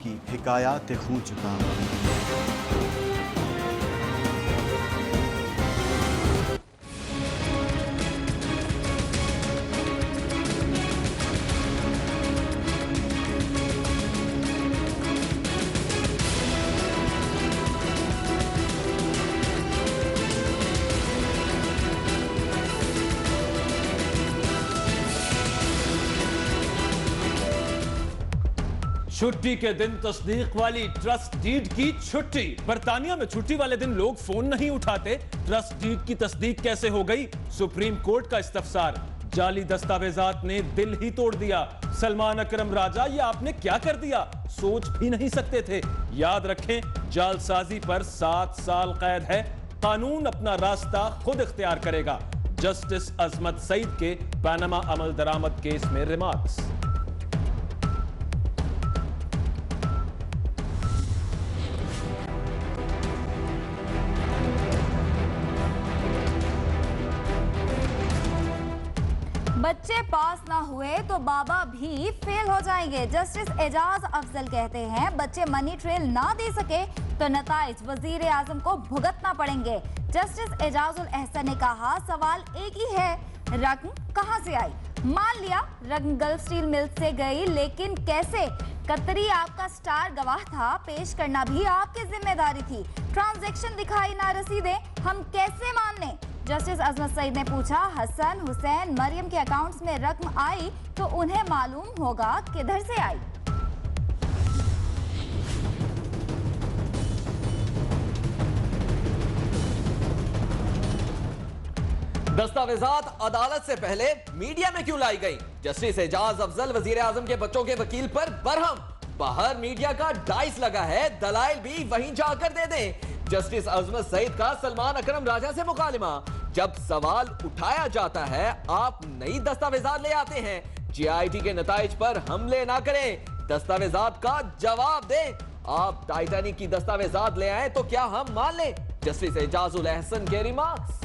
की हिकायात खून चुका। छुट्टी के दिन तस्दीक वाली ट्रस्ट डीड की छुट्टी। बर्तानिया में छुट्टी वाले दिन लोग फोन नहीं उठाते, ट्रस्ट डीड की तस्दीक कैसे हो गई? सुप्रीम कोर्ट का इस्तफसार। जाली दस्तावेजात ने दिल ही तोड़ दिया। सलमान अकरम राजा, ये आपने क्या कर दिया? सोच भी नहीं सकते थे। याद रखें, जालसाजी पर 7 साल कैद है। कानून अपना रास्ता खुद इख्तियार करेगा। जस्टिस अजमत सईद के पनामा अमल दरामद केस में रिमार्क्स। बच्चे पास ना हुए तो बाबा भी फेल हो जाएंगे। जस्टिस एजाज अफजल कहते हैं, बच्चे मनी ट्रेल ना दे सके तो नताइज वजीर आजम को भुगतना पड़ेंगे। जस्टिस एजाजुल एहसन ने कहा, सवाल एक ही है, रकम कहां से आई? मान लिया रकम गल्फ स्टील मिल से गई, लेकिन कैसे? कतरी आपका स्टार गवाह था, पेश करना भी आपकी जिम्मेदारी थी। ट्रांजैक्शन दिखाई ना रसीदें, हम कैसे मान लें? जस्टिस अजमत सईद ने पूछा, हसन, हुसैन, मरियम के अकाउंट्स में रकम आई तो उन्हें मालूम होगा किधर से आई। दस्तावेजात अदालत से पहले मीडिया में क्यों लाई गई? जस्टिस एजाज अफजल वजीर आजम के बच्चों के वकील पर बरहम। बाहर मीडिया का डाइस लगा है, दलाइल भी वहीं जाकर दे दें। जस्टिस अजमत सईद का सलमान अकरम राजा से मुकालिमा। जब सवाल उठाया जाता है, आप नई दस्तावेजात ले आते हैं। जीआईटी के नताइज पर हमले ना करें, दस्तावेजात का जवाब दें। आप टाइटैनिक की दस्तावेजात ले आए तो क्या हम मान लें? जस्टिस एजाजुल एहसन के रिमार्क्स।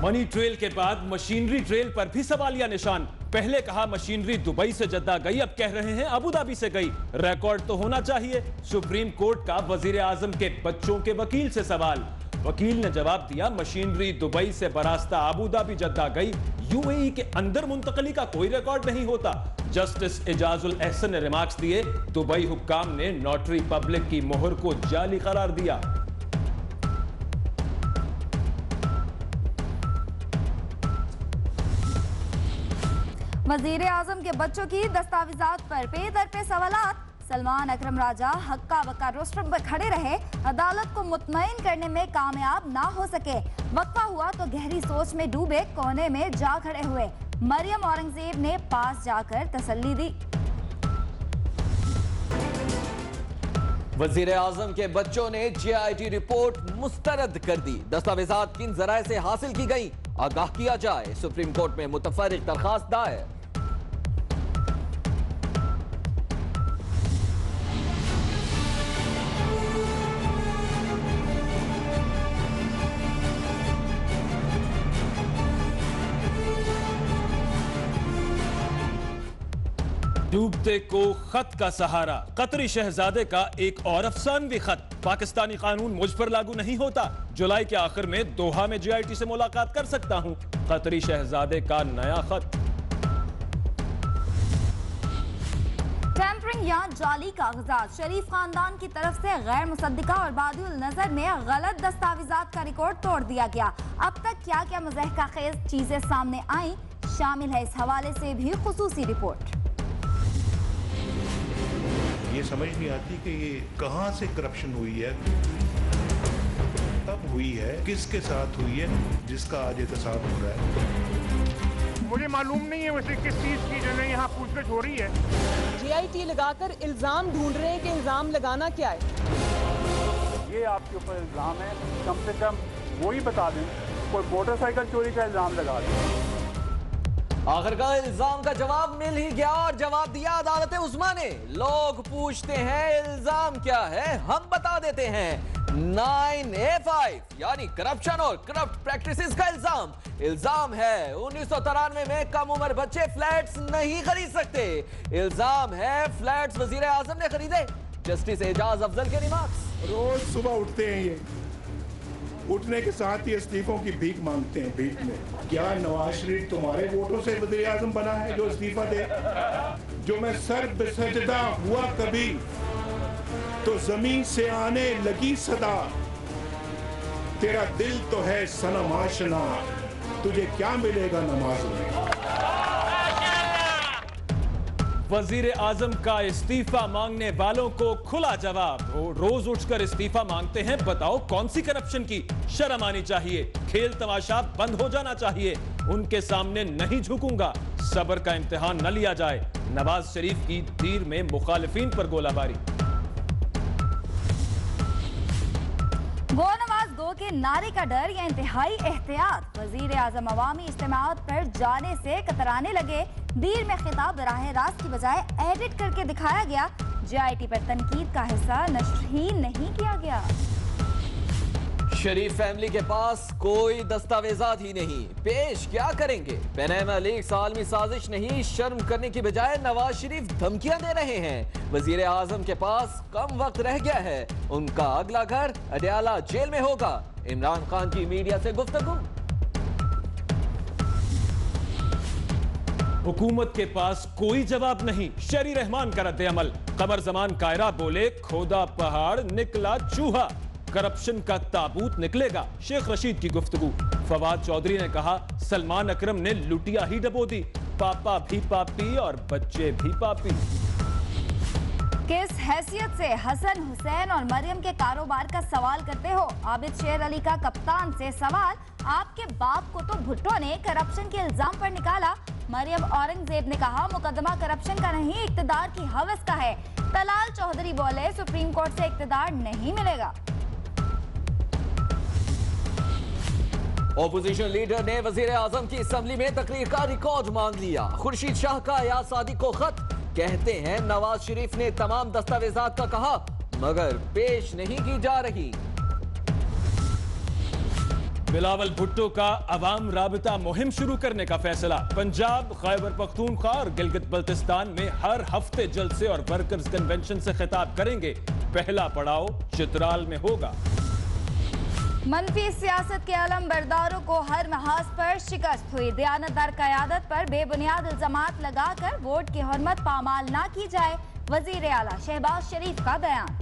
मनी ट्रेल के बाद मशीनरी ट्रेल पर भी सवालिया निशान। पहले कहा मशीनरी दुबई से जद्दा गई, अब कह रहे हैं अबू धाबी से गई। रिकॉर्ड तो होना चाहिए। सुप्रीम कोर्ट का वजीर आजम के बच्चों के वकील से सवाल। वकील ने जवाब दिया, मशीनरी दुबई से बरास्ता अबू धाबी जद्दा गई, यूएई के अंदर मुंतकली का कोई रिकॉर्ड नहीं होता। जस्टिस एजाजुल एहसन ने रिमार्क्स दिए, दुबई हुक्काम ने नोटरी पब्लिक की मोहर को जाली करार दिया। वजीर आजम के बच्चों की दस्तावेजात पर पे दर पे सवालात। सलमान अकरम राजा हक्का बक्का रोस्टर पर खड़े रहे, अदालत को मुतमईन करने में कामयाब ना हो सके। वक्फा हुआ तो गहरी सोच में डूबे कोने में जा खड़े हुए। मरियम औरंगजेब ने पास जाकर तसल्ली दी। वजीर आजम के बच्चों ने जीआईटी रिपोर्ट मुस्तरद कर दी। दस्तावेजात किन जराए से हासिल की गई, आगाह किया जाए। सुप्रीम कोर्ट में मुतफर्रिक दरखास्त दायर। डूबते को खत का सहारा। कतरी शहजादे का एक और अफसानवी खत। पाकिस्तानी कानून मुझ पर लागू नहीं होता, जुलाई के आखिर में दोहा में जीआईटी से मुलाकात कर सकता हूं। कतरी शहजादे का नया खत। टेम्परिंग या जाली कागजात। शरीफ खानदान की तरफ से गैर मुसद्दिका और बादिउल नजर में गलत दस्तावेजात का रिकॉर्ड तोड़ दिया गया। अब तक क्या क्या मुज़हका खेज चीजें सामने आई, शामिल है इस हवाले से भी खुसूसी रिपोर्ट। ये समझ नहीं आती कि ये कहां से करप्शन हुई है, कब हुई है, किसके साथ हुई है, जिसका आज एहतसाब हो रहा है। मुझे मालूम नहीं है वैसे किस चीज़ की जो है यहाँ पूछताछ हो रही है। जीआईटी लगाकर इल्जाम ढूंढ रहे हैं कि इल्जाम लगाना क्या है। ये आपके ऊपर इल्जाम है, कम से कम वो ही बता दें। कोई मोटरसाइकिल चोरी का इल्जाम लगा दें। आखिरकार इल्जाम का जवाब मिल ही गया और जवाब दिया अदालत उस्मा ने। लोग पूछते हैं इल्जाम क्या है, हम बता देते हैं। 9A5 यानी करप्शन और करप्ट प्रैक्टिसेस का इल्जाम है 1993 में कम उम्र बच्चे फ्लैट्स नहीं खरीद सकते। इल्जाम है फ्लैट्स वजीर आजम ने खरीदे। जस्टिस एजाज अफजल के रिमार्क्स। रोज सुबह उठते हैं ये, उठने के साथ ही इस्तीफों की भीख मांगते हैं। भीख में क्या नवाज शरीफ तुम्हारे वोटों से वजीर आजम बना है जो इस्तीफा दे? जो मैं सर बेसजदा हुआ कभी तो जमीन से आने लगी सदा, तेरा दिल तो है सनम आशना, तुझे क्या मिलेगा नमाज में। वजीर आजम का इस्तीफा मांगने वालों को खुला जवाब। रोज उठकर इस्तीफा मांगते हैं, बताओ कौन सी करप्शन की शर्म आनी चाहिए। खेल तमाशा बंद हो जाना चाहिए। उनके सामने नहीं झुकूंगा, सब्र का इम्तिहान न लिया जाए। नवाज शरीफ की दीर में मुखालिफिन पर गोलाबारी। गो नवाज गो के नारे का डर या इंतहाई एहतियात। वजीर आजम अवामी इज्तिमाअत पर जाने से कतराने लगे। दीर में खिताब बराह रास्त की बजाय एडिट करके दिखाया गया। JIT पर तनकीद का हिस्सा नश्र ही नहीं किया गया। शरीफ फैमिली के पास कोई दस्तावेजात ही नहीं, पेश क्या करेंगे? पनामा लीक्स आलमी साजिश नहीं, शर्म करने की बजाय नवाज शरीफ धमकियां दे रहे हैं। वजीर आजम के पास कम वक्त रह गया है, उनका अगला घर अडयाला जेल में होगा। इमरान खान की मीडिया से गुफ्तगू। हुकूमत के पास कोई जवाब नहीं, शरी रहमान का रद्द अमल। कमर जमान कायरा बोले खोदा पहाड़ निकला चूहा, करप्शन का ताबूत निकलेगा। शेख रशीद की गुफ्तगू। फवाद चौधरी ने कहा सलमान अकरम ने लुटिया ही डबो दी, पापा भी पापी और बच्चे भी पापी। किस हैसियत से हसन हुसैन और मरियम के कारोबार का सवाल करते हो? आबिद शेर अली का कप्तान से सवाल। आपके बाप को तो भुट्टो ने करप्शन के इल्जाम पर निकाला। मरियम औरंगजेब ने कहा मुकदमा करप्शन का नहीं, इक्तदार की हवस का है। तलाल चौधरी बोले सुप्रीम कोर्ट से इक्तदार नहीं मिलेगा। ओपोजिशन लीडर ने वजीर आजम की असम्बली में तकरीर का रिकॉर्ड मांग लिया। खुर्शीद शाह का या सादिक को खत, कहते हैं नवाज शरीफ ने तमाम दस्तावेजात का कहा मगर पेश नहीं की जा रही। बिलावल भुट्टो का अवाम राबता मुहिम शुरू करने का फैसला। पंजाब, खैबर पख्तूनख्वा और गिलगित बल्तिस्तान में हर हफ्ते जलसे और वर्कर्स कन्वेंशन से खिताब करेंगे। पहला पड़ाव चित्राल में होगा। मनफी सियासत के अलम बरदारों को हर महाज पर शिकस्त हुई। दयानतदार क़यादत पर बेबुनियाद इल्जामात लगाकर वोट की हुर्मत पामाल ना की जाए। वजीर आला शहबाज शरीफ का बयान।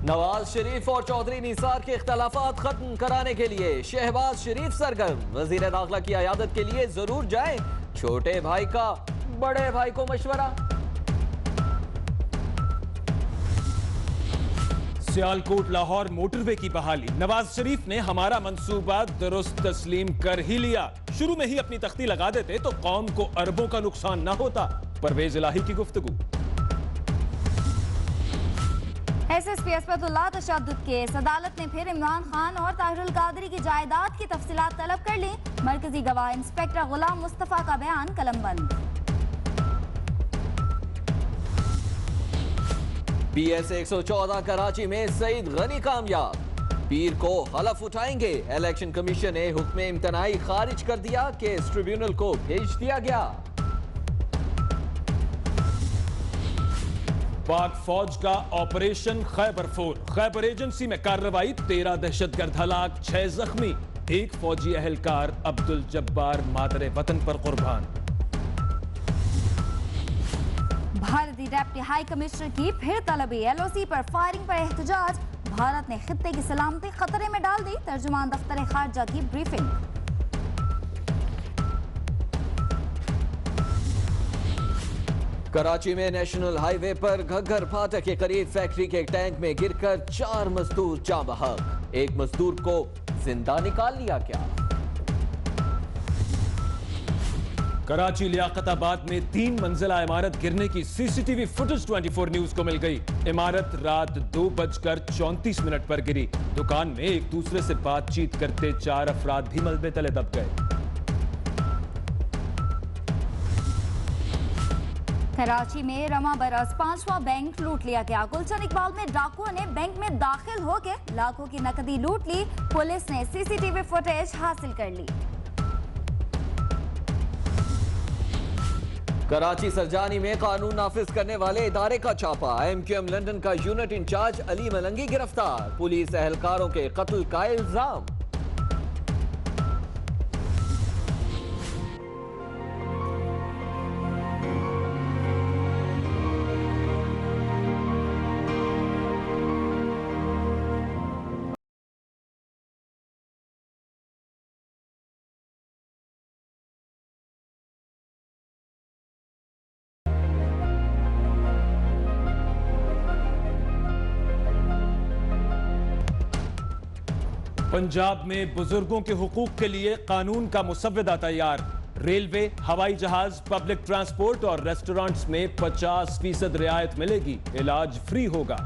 नवाज शरीफ और चौधरी निसार के इख्तलाफात खत्म कराने के लिए शहबाज शरीफ सरगर्म। वजीर दाखिला की अयादत के लिए जरूर जाएं। छोटे भाई का बड़े भाई को मशवरा। सियालकोट लाहौर मोटरवे की बहाली। नवाज शरीफ ने हमारा मंसूबा दुरुस्त तस्लीम कर ही लिया। शुरू में ही अपनी तख्ती लगा देते तो कौम को अरबों का नुकसान न होता। परवेज इलाही की गुफ्तगू। SSP असफदुल्लाह तशद्दुद केस। अदालत ने फिर इमरान खान और ताहिरुल कादरी की जायदाद की तफसीलात तलब कर ली। मरकजी गवाह इंस्पेक्टर गुलाम मुस्तफा का बयान कलमबंद। PS 114 कराची में सईद गनी कामयाब। पीर को हलफ उठाएंगे। इलेक्शन कमीशन ने हुक्म इम्तनाई खारिज कर दिया। केस ट्रिब्यूनल को भेज दिया गया। पाक फौज का ऑपरेशन खैबर 4। खैबर एजेंसी में कार्रवाई। 13 दहशतगर्द हलाक, 6 जख्मी। एक फौजी अहलकार अब्दुल जब्बार मादरे वतन पर कुर्बान। भारतीय डेप्टी हाई कमिश्नर की फिर तलबी। LOC पर फायरिंग पर एहतजाज। भारत ने खित्ते की सलामती खतरे में डाल दी। तर्जुमान दफ्तर खारजा की ब्रीफिंग। कराची में नेशनल हाईवे पर घग्गर फाटक के करीब फैक्ट्री के एक टैंक में गिरकर 4 मजदूर जाँ बहक। एक मजदूर को जिंदा निकाल लिया गया। कराची लियाकताबाद में 3 मंजिला इमारत गिरने की सीसीटीवी फुटेज 24 न्यूज को मिल गई। इमारत रात 2:34 पर गिरी। दुकान में एक दूसरे से बातचीत करते 4 अफराद भी मलबे तले दब गए। कराची में रमा बरस 5वां बैंक लूट लिया गया। गुलशन इकबाल में डाकुओं ने बैंक में दाखिल होकर लाखों की नकदी लूट ली। पुलिस ने सीसीटीवी फुटेज हासिल कर ली। कराची सरजानी में कानून नाफिज करने वाले इदारे का छापा। MQM लंदन का यूनिट इंचार्ज अली मलंगी गिरफ्तार। पुलिस एहलकारों के कत्ल का इल्जाम। पंजाब में बुजुर्गों के हुकूक के लिए कानून का मुसव्वदा तैयार। रेलवे, हवाई जहाज, पब्लिक ट्रांसपोर्ट और रेस्टोरेंट्स में 50% रियायत मिलेगी। इलाज फ्री होगा।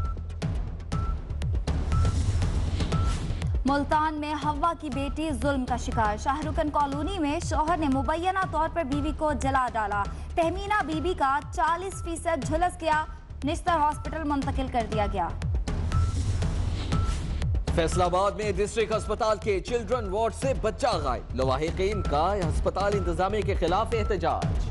मुल्तान में हवा की बेटी जुल्म का शिकार। शाहरुखन कॉलोनी में शौहर ने मुबैना तौर पर बीवी को जला डाला। तहमीना बीबी का 40% झुलस गया। निश्तर हॉस्पिटल मुंतकिल कर दिया गया। फैसलाबाद में डिस्ट्रिक्ट अस्पताल के चिल्ड्रन वार्ड से बच्चा गायब। लवाहिकीन का अस्पताल इंतजामिया के खिलाफ एहतजाज।